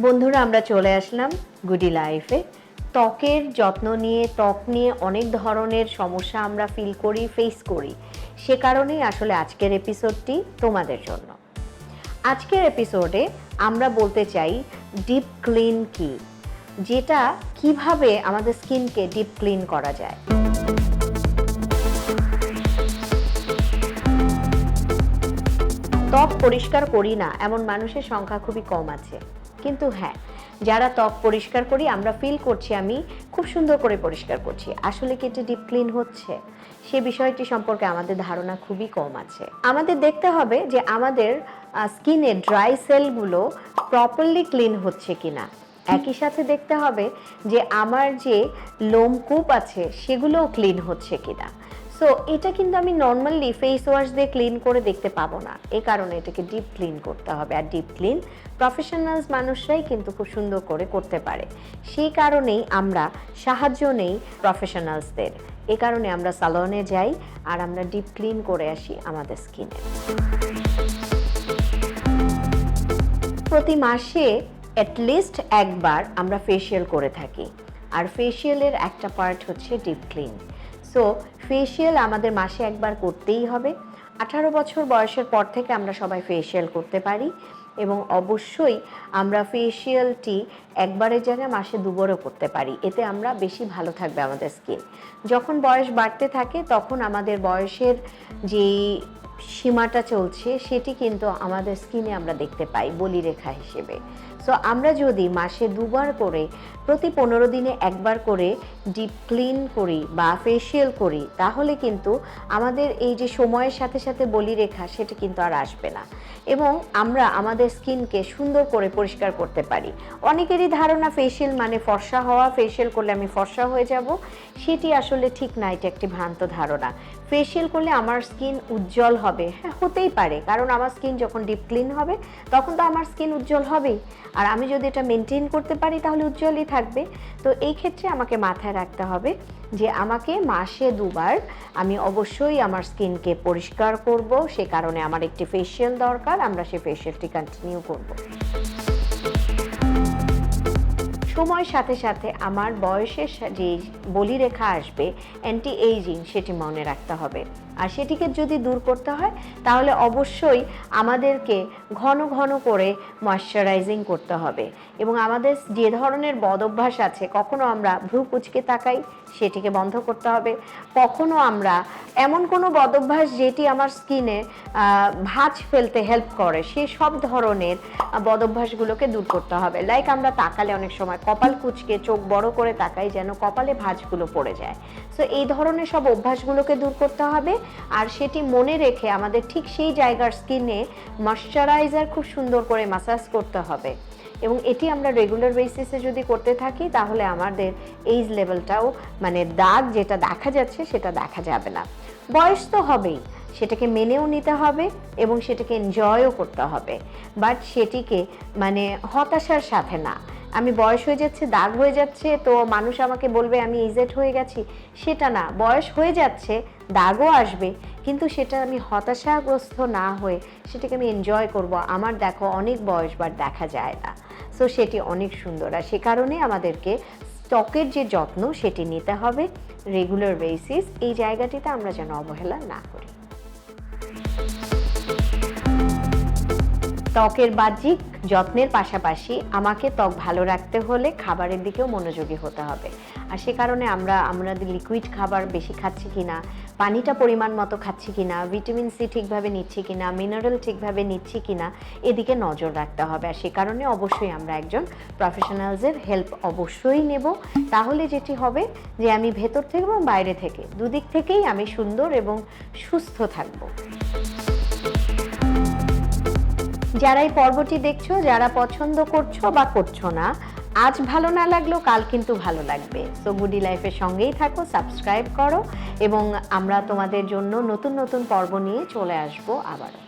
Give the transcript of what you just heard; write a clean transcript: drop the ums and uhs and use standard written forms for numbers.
বন্ধুরা, আমরা চলে আসলাম গুডি লাইফে। ত্বকের যত্ন নিয়ে, ত্বক নিয়ে অনেক ধরনের সমস্যা আমরা ফিল করি, ফেস করি। সে কারণেই আসলে আজকের এপিসোডটি তোমাদের জন্য। আজকের এপিসোডে আমরা বলতে চাই ডিপ ক্লিন কি, যেটা কিভাবে আমাদের স্কিনকে ডিপ ক্লিন করা যায়। ত্বক পরিষ্কার করি না এমন মানুষের সংখ্যা খুবই কম আছে, কিন্তু হ্যাঁ, যারা ত্বক পরিষ্কার করি আমরা ফিল করছি আমি খুব সুন্দর করে পরিষ্কার করছি, আসলে কি এটা ডিপ ক্লিন হচ্ছে সে বিষয়টি সম্পর্কে আমাদের ধারণা খুবই কম আছে। আমাদের দেখতে হবে যে আমাদের স্কিনে ড্রাই সেলগুলো প্রপারলি ক্লিন হচ্ছে কিনা। একই সাথে দেখতে হবে যে আমার যে লোমকূপ আছে সেগুলোও ক্লিন হচ্ছে কিনা। সো এটা কিন্তু আমি নর্মালি ফেস ওয়াশ দিয়ে ক্লিন করে দেখতে পাবো না, এই কারণে এটাকে ডিপ ক্লিন করতে হবে। আর ডিপ ক্লিন প্রফেশনালস মানুষরাই কিন্তু খুব সুন্দর করে করতে পারে, সেই কারণেই আমরা সাহায্য নেই প্রফেশনালসদের। এই কারণে আমরা সালনে যাই আর আমরা ডিপ ক্লিন করে আসি আমাদের স্কিনে। প্রতি মাসে অ্যাটলিস্ট একবার আমরা ফেসিয়াল করে থাকি, আর ফেসিয়ালের একটা পার্ট হচ্ছে ডিপ ক্লিন। সো ফেসিয়াল আমাদের মাসে একবার করতেই হবে। 18 বছর বয়সের পর থেকে আমরা সবাই ফেসিয়াল করতে পারি, এবং অবশ্যই আমরা ফেসিয়ালটি একবারের জায়গায় মাসে দুবারও করতে পারি। এতে আমরা বেশি ভালো থাকবে আমাদের স্কিন। যখন বয়স বাড়তে থাকে তখন আমাদের বয়সের যেই সীমাটা চলছে সেটি কিন্তু আমাদের স্কিনে আমরা দেখতে পাই বলিরেখা হিসেবে। সো আমরা যদি মাসে দুবার করে প্রতি 15 দিনে একবার করে ডিপ ক্লিন করি বা ফেসিয়াল করি, তাহলে কিন্তু আমাদের এই যে সময়ের সাথে সাথে বলিরেখা সেটা কিন্তু আর আসবে না, এবং আমরা আমাদের স্কিনকে সুন্দর করে পরিষ্কার করতে পারি। অনেকেরই ধারণা ফেসিয়াল মানে ফর্সা হওয়া, ফেসিয়াল করলে আমি ফর্সা হয়ে যাব। সেটি আসলে ঠিক না, এটা একটি ভ্রান্ত ধারণা। ফেসিয়াল করলে আমার স্কিন উজ্জ্বল হবে, হ্যাঁ হতেই পারে, কারণ আমার স্কিন যখন ডিপ ক্লিন হবে তখন তো আমার স্কিন উজ্জ্বল হবেই, আর আমি যদি এটা মেনটেন করতে পারি তাহলে উজ্জ্বলই থাকবে। তো এই ক্ষেত্রে আমাকে মাথায় রাখতে হবে যে আমাকে মাসে দুবার আমি অবশ্যই আমার স্কিনকে পরিষ্কার করব, সে কারণে আমার একটি ফেসিয়াল দরকার, আমরা সেই ফেসিয়ালটি কন্টিনিউ করব। সময়ের সাথে সাথে আমার বয়সের যে বলিরেখা আসবে, অ্যান্টি এইজিং, সেটি মনে রাখতে হবে। আর সেটিকে যদি দূর করতে হয় তাহলে অবশ্যই আমাদেরকে ঘন ঘন করে ময়শ্চারাইজিং করতে হবে, এবং আমাদের যে ধরনের বদ অভ্যাস আছে, কখনো আমরা ভ্রু কুঁচকে তাকাই, সেটিকে বন্ধ করতে হবে। কখনো আমরা এমন কোনো বদ অভ্যাস যেটি আমার স্কিনে ভাঁজ ফেলতে হেল্প করে, সে সব ধরনের বদ অভ্যাসগুলোকে দূর করতে হবে। লাইক আমরা তাকালে অনেক সময় কপাল কুঁচকে চোখ বড় করে তাকাই যেন কপালে ভাঁজগুলো পড়ে যায়। সো এই ধরনের সব অভ্যাসগুলোকে দূর করতে হবে, আর সেটি মনে রেখে আমাদের ঠিক সেই জায়গার স্কিনে ময়শ্চারাইজার খুব সুন্দর করে ম্যাসাজ করতে হবে, এবং এটি আমরা রেগুলার বেসিসে যদি করতে থাকি তাহলে আমাদের এইজ লেভেলটাও, মানে দাগ যেটা দেখা যাচ্ছে সেটা দেখা যাবে না। বয়স তো হবেই, সেটাকে মেনেও নিতে হবে এবং সেটাকে এনজয়ও করতে হবে, বাট সেটিকে মানে হতাশার সাথে না। আমি বয়স হয়ে যাচ্ছে, দাগ হয়ে যাচ্ছে, তো মানুষ আমাকে বলবে আমি এজেড হয়ে গেছি, সেটা না। বয়স হয়ে যাচ্ছে, দাগও আসবে, কিন্তু সেটা আমি হতাশাগ্রস্ত না হয়ে সেটাকে আমি এনজয় করব। আমার দেখো অনেক বয়স বাট দেখা যায় না, সো সেটি অনেক সুন্দর। আর সে কারণে আমাদেরকে ত্বকের যে যত্ন সেটি নিতে হবে রেগুলার বেসিস। এই জায়গাটিতে আমরা যেন অবহেলা না করি। ত্বকের বাহ্যিক যত্নের পাশাপাশি আমাকে ত্বক ভালো রাখতে হলে খাবারের দিকেও মনোযোগী হতে হবে। আর সে কারণে আমাদের লিকুইড খাবার বেশি খাচ্ছি কিনা, পানিটা পরিমাণ মতো খাচ্ছি কিনা, ভিটামিন সি ঠিকভাবে নিচ্ছি কিনা, মিনারেল ঠিকভাবে নিচ্ছি কিনা, এদিকে নজর রাখতে হবে। আর সে কারণে অবশ্যই আমরা একজন প্রফেশনালসের হেল্প অবশ্যই নেব। তাহলে যেটি হবে যে আমি ভেতর থেকে এবং বাইরে থেকে দুদিক থেকেই আমি সুন্দর এবং সুস্থ থাকব। যারা এই পর্বটি দেখছো, যারা পছন্দ করছো বা করছো না, আজ ভালো না লাগলো কাল কিন্তু ভালো লাগবে। সো গুডি লাইফের সঙ্গেই থাকো, সাবস্ক্রাইব করো, এবং আমরা তোমাদের জন্য নতুন নতুন পর্ব নিয়ে চলে আসবো আবারও।